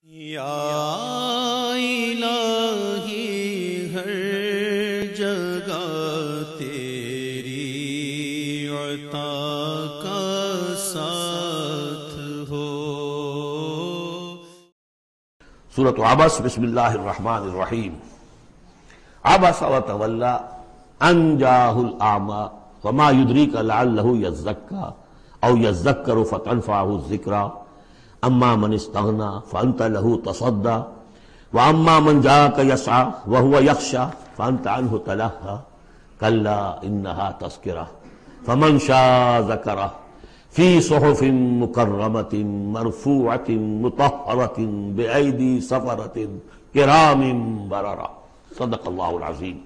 یا الہی ہر جگہ تیری عطا کا ساتھ ہو۔ سورۃ عبس، بسم اللہ الرحمن الرحیم۔ عبس وتولی ان جاءہ الاعمی وما یدریک لعلہ یزکی او یذکر فتنفعہ الذکریٰ اما من استغنی فانت لہ تصدی واما من جاءک یسعی وہو یخشی فانت عنہ تلہی کلا انہا تذکرہ فمن شاء ذکرہ فی صحف مکرمۃ مرفوعۃ مطہرۃ بأیدی سفرۃ کرام بررہ۔ صدق اللہ العظیم۔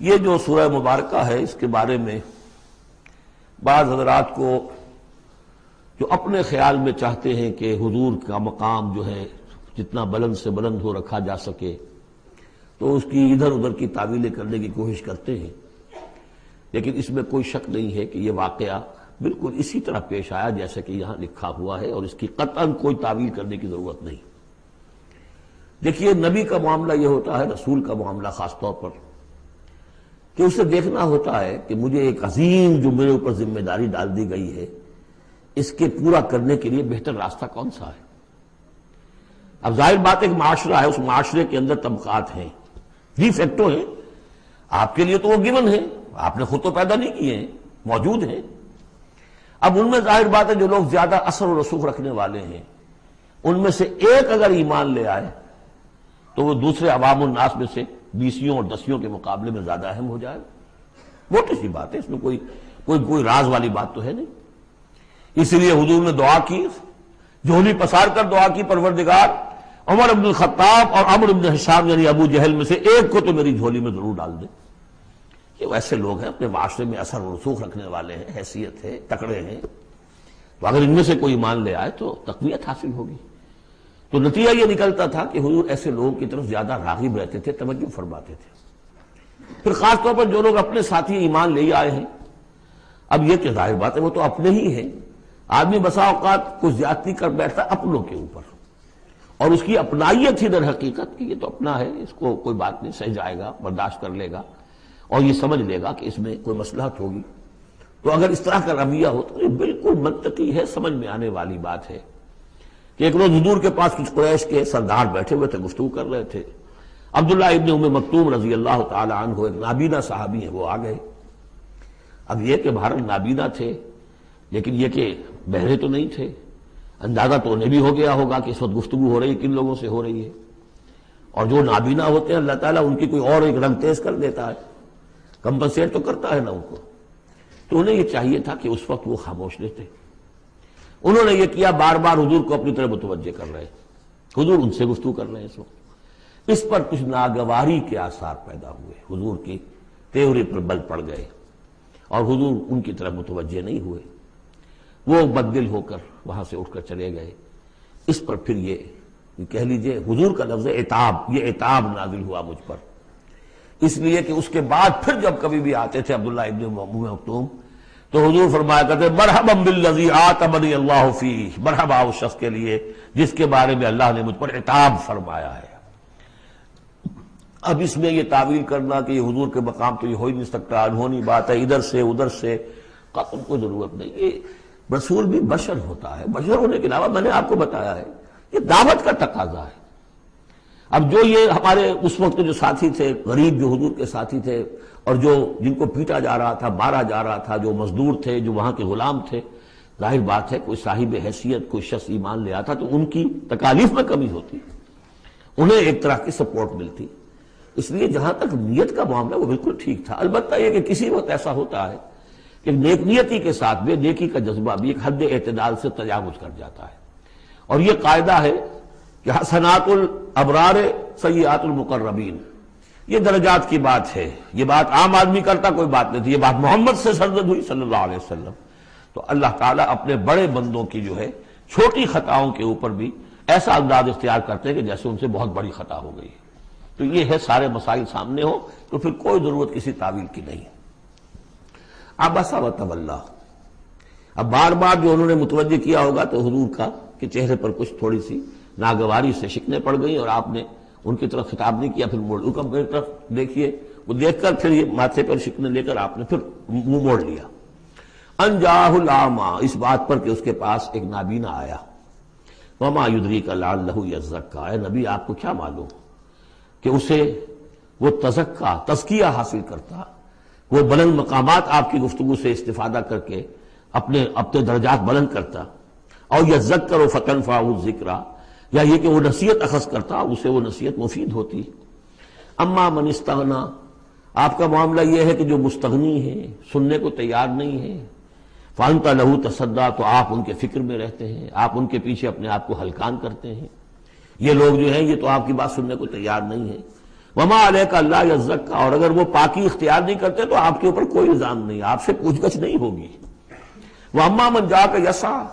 یہ جو سورہ مبارکہ ہے، اس کے بارے میں بعض حضرات کو جو اپنے خیال میں چاہتے ہیں کہ حضور کا مقام جو ہے جتنا بلند سے بلند ہو رکھا جا سکے، تو اس کی ادھر ادھر کی تعویلیں کرنے کی کوشش کرتے ہیں، لیکن اس میں کوئی شک نہیں ہے کہ یہ واقعہ بالکل اسی طرح پیش آیا جیسا کہ یہاں لکھا ہوا ہے، اور اس کی قطعاً کوئی تعویل کرنے کی ضرورت نہیں۔ دیکھیے، نبی کا معاملہ یہ ہوتا ہے، رسول کا معاملہ خاص طور پر، کہ اسے دیکھنا ہوتا ہے کہ مجھے ایک عظیم جو میرے اوپر ذمہ داری ڈال دی گئی ہے، اس کے پورا کرنے کے لیے بہتر راستہ کون سا ہے۔ اب ظاہر بات ایک معاشرہ ہے، اس معاشرے کے اندر طبقات ہیں، ڈی فیکٹو ہیں، آپ کے لیے تو وہ گیون ہیں، آپ نے خود تو پیدا نہیں کیے ہیں، موجود ہیں۔ اب ان میں ظاہر بات ہے جو لوگ زیادہ اثر و رسوخ رکھنے والے ہیں، ان میں سے ایک اگر ایمان لے آئے تو وہ دوسرے عوام الناس میں سے بیسیوں اور دسیوں کے مقابلے میں زیادہ اہم ہو جائے گا۔ موٹی سی بات ہے، اس میں کوئی راز والی بات تو ہے نہیں۔ اس لیے حضور نے دعا کی، جھولی پسار کر دعا کی، پروردگار عمر بن الخطاب اور عمرو بن ہشام یعنی ابو جہل میں سے ایک کو تو میری جھولی میں ضرور ڈال دے۔ یہ ویسے لوگ ہیں، اپنے معاشرے میں اثر و رسوخ رکھنے والے ہیں، حیثیت ہے، تکڑے ہیں، تو اگر ان میں سے کوئی ایمان لے آئے تو تقویت حاصل ہوگی۔ تو نتیجہ یہ نکلتا تھا کہ حضور ایسے لوگوں کی طرف زیادہ راغب رہتے تھے، توجہ فرماتے تھے۔ پھر خاص طور پر جو لوگ اپنے ساتھی ایمان لے آئے ہیں، اب یہ کہ ظاہر بات ہے وہ تو اپنے ہی ہیں، آدمی بسا اوقات کچھ زیادتی کر بیٹھتا اپنوں کے اوپر، اور اس کی اپنائیت ہی در حقیقت کہ یہ تو اپنا ہے، اس کو کوئی بات نہیں، سہ جائے گا، برداشت کر لے گا، اور یہ سمجھ لے گا کہ اس میں کوئی مصلحت ہوگی۔ تو اگر اس طرح کا رویہ ہو تو یہ بالکل منطقی ہے، سمجھ میں آنے والی بات ہے کہ ایک روز حضور کے پاس کچھ قریش کے سردار بیٹھے ہوئے تھے، گفتگو کر رہے تھے۔ عبداللہ ابن ام مکتوم رضی اللہ تعالی عنہ ایک نابینا صحابی ہیں، وہ آ گئے۔ اب یہ کہ بہرحال نابینا تھے، لیکن یہ کہ بہرے تو نہیں تھے، اندازہ تو انہیں بھی ہو گیا ہوگا کہ اس وقت گفتگو ہو رہی ہے، کن لوگوں سے ہو رہی ہے۔ اور جو نابینا ہوتے ہیں اللہ تعالیٰ ان کی کوئی اور ایک رنگ تیز کر دیتا ہے، کمپنسیٹ تو کرتا ہے نا ان کو۔ تو انہیں یہ چاہیے تھا کہ اس وقت وہ خاموش رہتے۔ انہوں نے یہ کیا، بار بار حضور کو اپنی طرف متوجہ کر رہے، حضور ان سے گفتگو کر رہے ہیں اس وقت۔ اس پر کچھ ناگواری کے آثار پیدا ہوئے، حضور کی تیوری پر بل پڑ گئے، اور حضور ان کی طرف متوجہ نہیں ہوئے۔ وہ بددل ہو کر وہاں سے اٹھ کر چلے گئے۔ اس پر پھر یہ کہہ لیجئے حضور کا لفظ عتاب، یہ عتاب نازل ہوا مجھ پر، اس لیے کہ اس کے بعد پھر جب کبھی بھی آتے تھے عبداللہ ابن ام مکتوم تو حضور فرمایا کرتے مرحبا بالذی عاتبنی اللہ فیہ، مرحبا اس شخص کے لیے جس کے بارے میں اللہ نے مجھ پر عتاب فرمایا ہے۔ اب اس میں یہ تعویل کرنا کہ یہ حضور کے مقام تو یہ ہو ہی نہیں سکتا، انہونی بات ہے، ادھر سے ادھر سے، قطعاً کوئی ضرورت نہیں۔ یہ رسول بھی بشر ہوتا ہے، بشر ہونے کے علاوہ میں نے آپ کو بتایا ہے یہ دعوت کا تقاضا ہے۔ اب جو یہ ہمارے اس وقت کے جو ساتھی تھے، غریب جو حضور کے ساتھی تھے، اور جو جن کو پیٹا جا رہا تھا، مارا جا رہا تھا، جو مزدور تھے، جو وہاں کے غلام تھے، ظاہر بات ہے کوئی صاحب حیثیت کوئی شخص ایمان لے آتا تو ان کی تکالیف میں کمی ہوتی، انہیں ایک طرح کی سپورٹ ملتی۔ اس لیے جہاں تک نیت کا معاملہ وہ بالکل ٹھیک تھا۔ البتہ یہ کہ کسی وقت ایسا ہوتا ہے کہ نیک نیتی کے ساتھ بھی نیکی کا جذبہ بھی ایک حد اعتدال سے تجاوز کر جاتا ہے، اور یہ قاعدہ ہے کہ حسنات الابرار سیئات المقربین، یہ درجات کی بات ہے، یہ بات عام آدمی کرتا کوئی بات نہیں تھی، یہ بات محمد سے سرزد ہوئی صلی اللہ علیہ وسلم۔ تو اللہ تعالیٰ اپنے بڑے بندوں کی جو ہے چھوٹی خطاؤں کے اوپر بھی ایسا انداز اختیار کرتے ہیں کہ جیسے ان سے بہت بڑی خطا ہو گئی۔ تو یہ ہے سارے مسائل سامنے ہو تو پھر کوئی ضرورت کسی تعویل کی نہیں۔ عبس وتولی، اب بار بار جو انہوں نے متوجہ کیا ہوگا تو حضور کا کہ چہرے پر کچھ تھوڑی سی ناگواری سے شکنیں پڑ گئیں اور آپ نے ان کی طرف خطاب نہیں کیا، پھر موڑ میری طرف دیکھیے، وہ دیکھ کر پھر یہ ماتھے پر شکنیں لے کر آپ نے پھر منہ موڑ لیا۔ انجاہ الاعمی، اس بات پر کہ اس کے پاس ایک نابینا آیا۔ وما یدریک لعلہ یزکی، اے نبی آپ کو کیا معلوم کہ اسے وہ تزکیہ حاصل کرتا، وہ بلند مقامات آپ کی گفتگو سے استفادہ کر کے اپنے درجات بلند کرتا، اور یذکر فتنفعہ الذکریٰ، یا یہ کہ وہ نصیحت اخذ کرتا، اسے وہ نصیحت مفید ہوتی۔ اما من استغنا، آپ کا معاملہ یہ ہے کہ جو مستغنی ہے، سننے کو تیار نہیں ہے، فانت لہ تصدیٰ، تو آپ ان کے فکر میں رہتے ہیں، آپ ان کے پیچھے اپنے آپ کو ہلکان کرتے ہیں۔ یہ لوگ جو ہیں یہ تو آپ کی بات سننے کو تیار نہیں ہے۔ وما علیک اللہ یزکی، اور اگر وہ پاکی اختیار نہیں کرتے تو آپ کے اوپر کوئی الزام نہیں، آپ سے پوچھ گچھ نہیں ہوگی۔ واما من جاءک یسعی،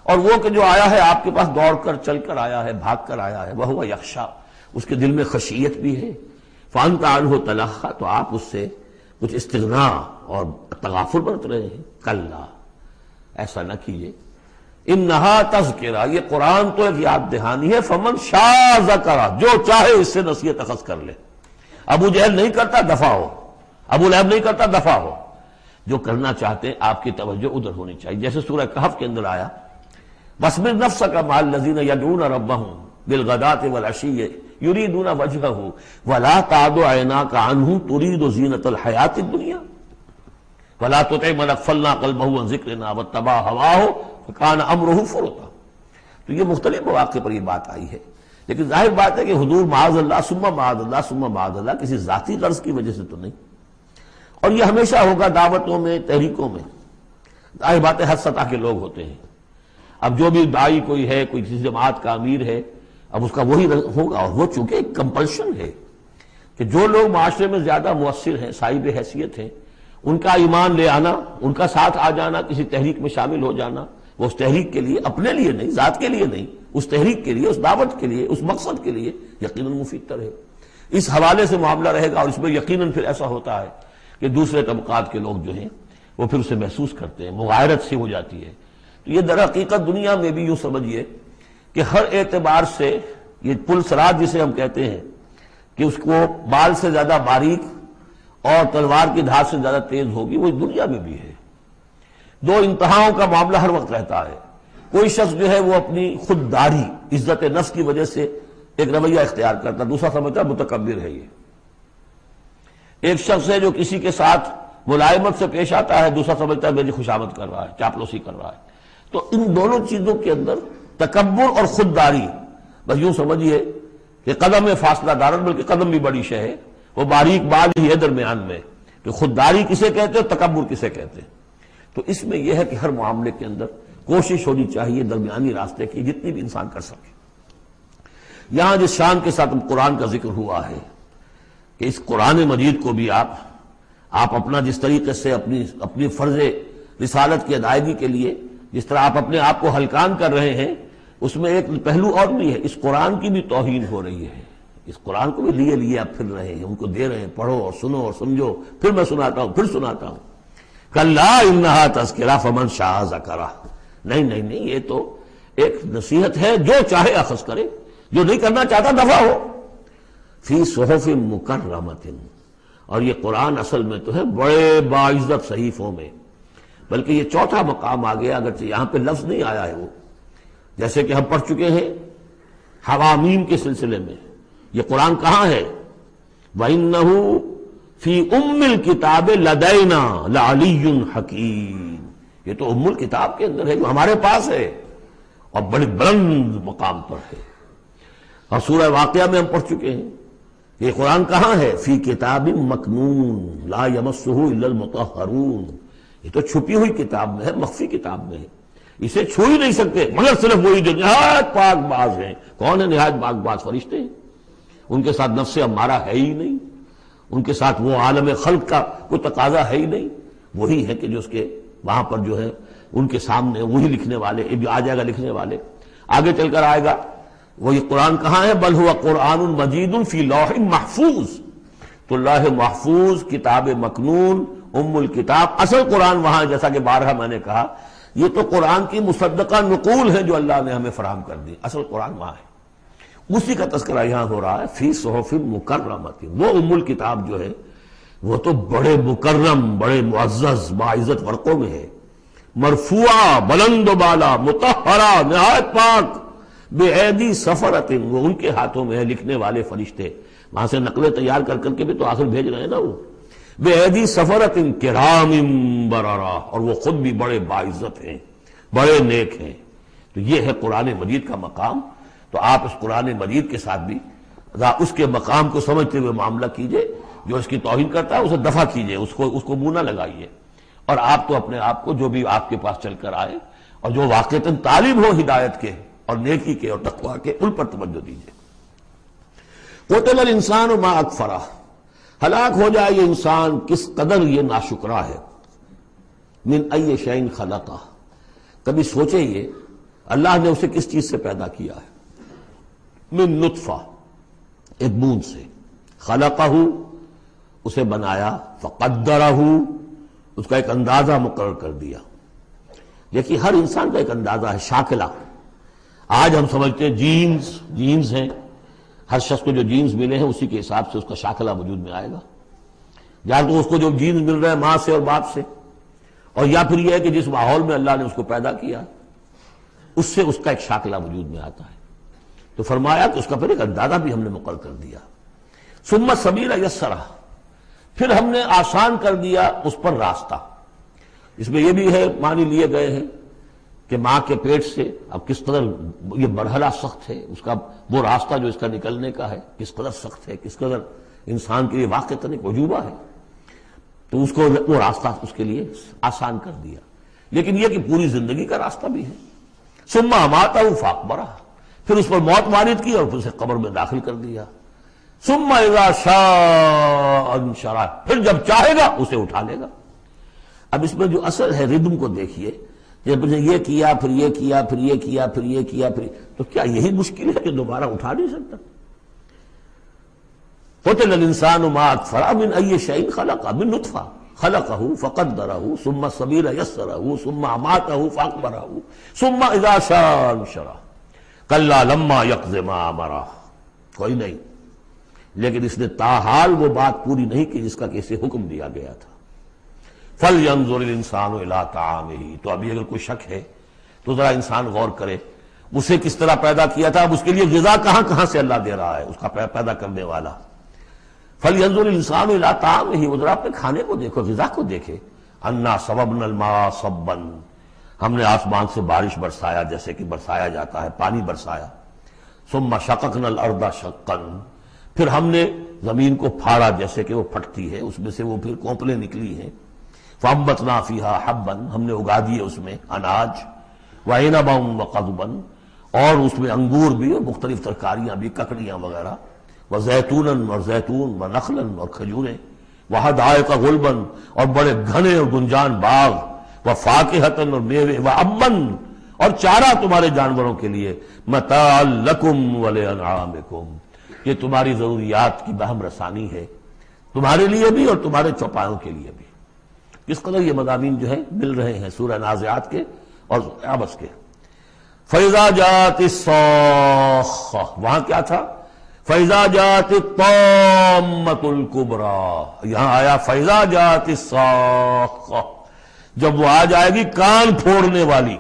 اور وہ کہ جو آیا ہے آپ کے پاس دوڑ کر چل کر آیا ہے، بھاگ کر آیا ہے، وہو یخشی، اس کے دل میں خشیت بھی ہے، فانت عنہ تلہی، تو آپ اس سے کچھ استغنا اور تغافل برت رہے ہیں۔ کلا، ایسا نہ کیجیے، انہا تذکرہ، یہ قرآن تو ایک یاد دہانی ہے، فمن شاء ذکرہ، جو چاہے اس سے نصیحت اخذ کر لے۔ ابو جہل نہیں کرتا، دفع ہو، ابو لہب نہیں کرتا، دفع ہو۔ جو کرنا چاہتے ہیں آپ کی توجہ ادھر ہونی چاہیے، جیسے سورہ کہف کے اندر آیا وَاصْبِرْ نَفْسَكَ مَعَ الَّذِينَ يَدْعُونَ رَبَّهُمْ بِالْغَدَاةِ وَالْعَشِيِّ يُرِيدُونَ وَجْهَهُ وَلَا تَعْدُ عَيْنَاكَ عَنْهُمْ تُرِيدُ زِينَةَ الْحَيَاةِ الدُّنْيَا وَلَا تُطِعْ مَنْ أَغْفَلْنَا قَلْبَهُ عَنْ ذِكْرِنَا وَاتَّبَعَ هَوَاهُ فَكَانَ أَمْرُهُ فُرُطًا۔ تو یہ مختلف مواقع پر یہ بات آئی ہے، لیکن ظاہر بات ہے کہ حضور معاذ اللہ ثم معاذ اللہ ثم معاذ اللہ کسی ذاتی غرض کی وجہ سے تو نہیں، اور یہ ہمیشہ ہوگا دعوتوں میں، تحریکوں میں۔ ظاہر بات ہے ہر سطح کے لوگ ہوتے ہیں، اب جو بھی داعی کوئی ہے، کوئی کسی جماعت کا امیر ہے، اب اس کا وہی ہوگا، اور وہ چونکہ ایک کمپلشن ہے کہ جو لوگ معاشرے میں زیادہ مؤثر ہیں، صاحب حیثیت ہیں، ان کا ایمان لے آنا، ان کا ساتھ آ جانا، کسی تحریک میں شامل ہو جانا، وہ اس تحریک کے لیے، اپنے لیے نہیں، ذات کے لیے نہیں، اس تحریک کے لیے، اس دعوت کے لیے، اس مقصد کے لیے یقیناً مفید تر ہے۔ اس حوالے سے معاملہ رہے گا، اور اس میں یقیناً پھر ایسا ہوتا ہے کہ دوسرے طبقات کے لوگ جو ہیں وہ پھر اسے محسوس کرتے ہیں، مغایرت سی ہو جاتی ہے۔ تو یہ در حقیقت دنیا میں بھی یوں سمجھیے کہ ہر اعتبار سے یہ پل سرات جسے ہم کہتے ہیں کہ اس کو بال سے زیادہ باریک اور تلوار کی دھار سے زیادہ تیز ہوگی، وہ دنیا میں بھی ہے۔ دو انتہاؤں کا معاملہ ہر وقت رہتا ہے۔ کوئی شخص جو ہے وہ اپنی خودداری، عزت نفس کی وجہ سے ایک رویہ اختیار کرتا، دوسرا سمجھتا متکبر ہے۔ یہ ایک شخص ہے جو کسی کے ساتھ ملائمت سے پیش آتا ہے، دوسرا سمجھتا ہے میری خوشامد کر رہا ہے، چاپلوسی کر رہا ہے۔ تو ان دونوں چیزوں کے اندر تکبر اور خودداری، بس یوں سمجھیے کہ قدم میں فاصلہ دارن، بلکہ قدم بھی بڑی شے ہے، وہ باریک بال ہی ہے درمیان میں کہ خودداری کسے کہتے ہیں، تکبر کسے کہتے ہیں۔ تو اس میں یہ ہے کہ ہر معاملے کے اندر کوشش ہونی چاہیے درمیانی راستے کی، جتنی بھی انسان کر سکے۔ یہاں جس شان کے ساتھ قرآن کا ذکر ہوا ہے کہ اس قرآن مجید کو بھی آپ اپنا جس طریقے سے اپنی فرض رسالت کی ادائیگی کے لیے جس طرح آپ اپنے آپ کو ہلکان کر رہے ہیں، اس میں ایک پہلو اور بھی ہے، اس قرآن کی بھی توہین ہو رہی ہے۔ اس قرآن کو بھی لیے آپ پھر رہے ہیں، ان کو دے رہے ہیں، پڑھو اور سنو اور سمجھو، پھر میں سناتا ہوں، پھر سناتا ہوں۔ کلا انہا تذکرہ فمن شاء ذکرہ، نہیں، یہ تو ایک نصیحت ہے، جو چاہے اخذ کرے، جو نہیں کرنا چاہتا دفع ہو۔ فی صحف مکرمۃ، اور یہ قرآن اصل میں تو ہے بڑے باعزت صحیفوں میں، بلکہ یہ چوتھا مقام آ گیا، اگرچہ یہاں پہ لفظ نہیں آیا ہے وہ، جیسے کہ ہم پڑھ چکے ہیں حوامیم کے سلسلے میں۔ یہ قرآن کہاں ہے؟ وَإِنَّهُ فِي أُمِّ الْكِتَابِ لَدَيْنَا لَعَلِيٌّ حَكِيمٌ، یہ تو ام الکتاب کے اندر ہے، جو ہمارے پاس ہے اور بڑے بلند مقام پر ہے۔ اور سورہ واقعہ میں ہم پڑھ چکے ہیں یہ قرآن کہاں ہے؟ فی کتاب مکنون لا یمسہ الا المطہرون، یہ تو چھپی ہوئی کتاب میں ہے، مخفی کتاب میں ہے، اسے چھو ہی نہیں سکتے مگر صرف وہی جو نہایت پاک باز ہیں۔ کون ہے نہایت پاک باز؟ فرشتے ہیں، ان کے ساتھ نفس امارہ ہے ہی نہیں، ان کے ساتھ وہ عالم خلق کا کوئی تقاضا ہے ہی نہیں، وہی ہے کہ جو اس کے وہاں پر جو ہے ان کے سامنے وہی لکھنے والے، آ جائے گا لکھنے والے، آگے چل کر آئے گا۔ وہی قرآن کہاں ہے؟ بل ہوا قرآن مجید فی لوح محفوظ، تو لوح محفوظ، کتاب مکنون، ام الکتاب، اصل قرآن وہاں، جیسا کہ بارہا میں نے کہا یہ تو قرآن کی مصدقہ نقول ہے جو اللہ نے ہمیں فراہم کر دی، اصل قرآن وہاں ہے۔ اسی کا تذکرہ یہاں ہو رہا ہے فی صحف مکرمۃ. وہ ام الکتاب جو ہے وہ تو بڑے مکرم، بڑے معزز باعزت ورقوں میں ہے. مرفوعہ، بلند و بالا، مطہرہ، نہایت پاک، بے ایدی سفرۃ، وہ ان کے ہاتھوں میں ہے لکھنے والے فرشتے. وہاں سے نقلیں تیار کر کر کے بھی تو آخر بھیج رہے ہیں نا وہ. بے ایدی سفرۃ کرام بررہ، اور وہ خود بھی بڑے باعزت ہیں، بڑے نیک ہیں. تو یہ ہے قرآن مجید کا مقام. تو آپ اس قرآن مجید کے ساتھ بھی اس کے مقام کو سمجھتے ہوئے معاملہ کیجئے. جو اس کی توہین کرتا ہے اسے دفع کیجئے، اس کو منہ نہ لگائیے. اور آپ تو اپنے آپ کو جو بھی آپ کے پاس چل کر آئے اور جو واقعتاً طالب ہو ہدایت کے اور نیکی کے اور تقویٰ کے، ان پر توجہ دیجئے. قتل الانسان ما اکفرہ، ہلاک ہو جائے یہ انسان کس قدر یہ ناشکرا ہے. من ای شیء خلقہ، کبھی سوچے یہ اللہ نے اسے کس چیز سے پیدا کیا ہے. من نطفہ، ایک بوند سے. خلقہ، اسے بنایا. فقدرہ، اس کا ایک اندازہ مقرر کر دیا. دیکھیے ہر انسان کا ایک اندازہ ہے، شاکلہ. آج ہم سمجھتے ہیں جینز ہیں، ہر شخص کو جو جینز ملے ہیں اسی کے حساب سے اس کا شاکلہ وجود میں آئے گا. یا تو اس کو جو جینز مل رہا ہے ماں سے اور باپ سے، اور یا پھر یہ ہے کہ جس ماحول میں اللہ نے اس کو پیدا کیا اس سے اس کا ایک شاکلہ وجود میں آتا ہے. تو فرمایا کہ اس کا پھر ایک اندازہ بھی ہم نے مقرر کر دیا. ثم السبیل یسرہ، پھر ہم نے آسان کر دیا اس پر راستہ. اس میں یہ بھی ہے معنی لیے گئے ہیں کہ ماں کے پیٹ سے اب کس قدر یہ مرحلہ سخت ہے، اس کا وہ راستہ جو اس کا نکلنے کا ہے کس قدر سخت ہے، کس قدر انسان کے لیے واقعتاً ایک عجوبہ ہے. تو اس کو وہ راستہ اس کے لیے آسان کر دیا. لیکن یہ کہ پوری زندگی کا راستہ بھی ہے. ثم اماتہ فاقبرہ، پھر اس پر موت وارد کی اور پھر اسے قبر میں داخل کر دیا. ثم اذا شاء انشرہ، پھر جب چاہے گا اسے اٹھا لے گا. اب اس میں جو اصل ہے ردم کو دیکھیے، جب یہ کیا پھر یہ کیا پھر یہ کیا پھر یہ کیا پھر، تو کیا یہی مشکل ہے کہ دوبارہ اٹھا نہیں سکتا؟ قتل الانسان ما اکفرہ من ای شیء خلقہ من نطفہ خلقہ فقدرہ ثم السبیل یسرہ ثم اماتہ فاقبرہ ثم اذا شاء انشرہ کلا لما یقض ما امرہ. کوئی نہیں، لیکن اس نے تاحال وہ بات پوری نہیں کی جس کا کہ اسے حکم دیا گیا تھا. فَلْيَنظُرِ الْإِنسَانُ إِلَىٰ طَعَامِهِ، تو ابھی اگر کوئی شک ہے تو ذرا انسان غور کرے اسے کس طرح پیدا کیا تھا، اب اس کے لیے غذا کہاں سے اللہ دے رہا ہے، اس کا پیدا کرنے والا. فَلْيَنظُرِ الْإِنسَانُ إِلَىٰ طَعَامِهِ، وہ ذرا اپنے کھانے کو دیکھو، غذا کو دیکھے. أَنَّا صَبَبْنَا الْمَاءَ صَبًّا، ہم نے آسمان سے بارش برسایا جیسے کہ برسایا جاتا ہے، پانی برسایا. ثُمَّ شَقَقْنَا الْأَرْضَ شَقًّا، پھر ہم نے زمین کو پھاڑا جیسے کہ وہ پھٹتی ہے، اس میں سے وہ پھر کونپلیں نکلی ہیں. فَأَنبَتْنَا فِيهَا حَبًّا، ہم نے اگا دیے اس میں اناج. وَعِنَبًا وَقَضْبًا، اور اس میں انگور بھی اور مختلف ترکاریاں بھی، ککڑیاں وغیرہ. وَزَيْتُونًا، اور زیتون، وَنَخْلًا، اور کھجوریں. وَحَدَائِقَ غُلْبًا، اور بڑے گھنے اور گنجان باغ. وَفَاكِهَةً، اور میوے. وَأَبًّا، اور چارہ تمہارے جانوروں کے لیے. مَتَاعًا لَكُمْ وَلِأَنْعَامِكُمْ، یہ تمہاری ضروریات کی بہم رسانی ہے، تمہارے لیے بھی اور تمہارے چوپایوں کے لیے بھی. کس قدر یہ مضامین جو ہے مل رہے ہیں سورہ نازعات کے اور عبس کے. فَإِذَا جَاءَتِ الصَّاخَّةُ، وہاں کیا تھا؟ فَإِذَا جَاءَتِ الطَّامَّةُ الْكُبْرَىٰ، یہاں آیا فَإِذَا جَاءَتِ الصَّاخَّةُ، جب وہ آ جائے گی کان پھوڑنے والی.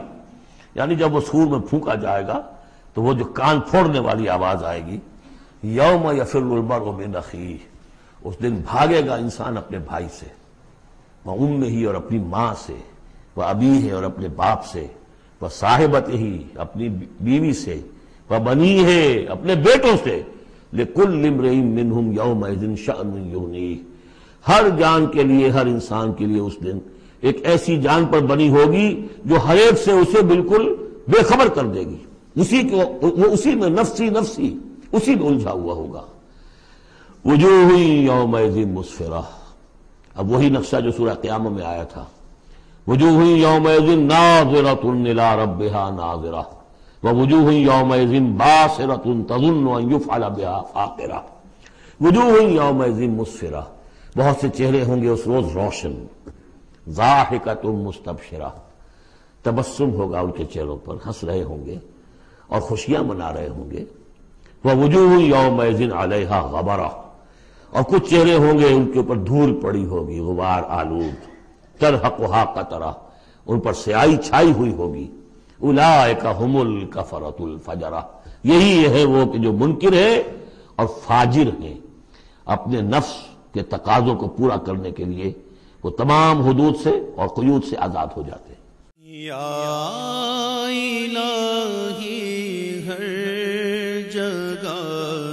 یعنی جب وہ سور میں پھونکا جائے گا تو وہ جو کان پھوڑنے والی آواز آئے گی. یوم یفر المرء من اخیہ، اس دن بھاگے گا انسان اپنے بھائی سے. وامہ، اور اپنی ماں سے. وابیہ، اور اپنے باپ سے. وصاحبتہ، اپنی بیوی سے. وبنیہ، اپنے بیٹوں سے. لکل امرئ منہم یومئذ شأن یغنیہ، ہر جان کے لیے، ہر انسان کے لیے اس دن ایک ایسی جان پر بنی ہوگی جو ہر ایک سے اسے بالکل بے خبر کر دے گی. وہ اسی میں نفسی نفسی اسی میں الجھا ہوا ہوگا. وجوہ یومئذ مسفرہ، اب وہی نقشہ جو سورہ قیامہ میں آیا تھا. وجوہ یومئذ ناظرۃ الی ربہا ناظرہ، ووجوہ یومئذ باسرۃ تظن ان یفعل بہا فاقرہ. وجوہ یومئذ مسفرہ، بہت سے چہرے ہوں گے اس روز روشن. ضاحکۃ مستبشرہ، تبسم ہوگا ان کے چہروں پر، ہنس رہے ہوں گے اور خوشیاں منا رہے ہوں گے. وَوُجُوهٌ يَوْمَئِذٍ عَلَيْهَا غَبَرَةٌ، اور کچھ چہرے ہوں گے ان کے اوپر دھول پڑی ہوگی، غبار آلود، ترہقها قطرہ، ان پر سیاہی چھائی ہوئی ہوگی۔ اولئک هم الکفرۃ الفجرہ، یہی ہے وہ کہ جو منکر ہے اور فاجر ہیں، اپنے نفس کے تقاضوں کو پورا کرنے کے لیے وہ تمام حدود سے اور قیود سے آزاد ہو جاتے ہیں۔ یا الہی ہر جگہ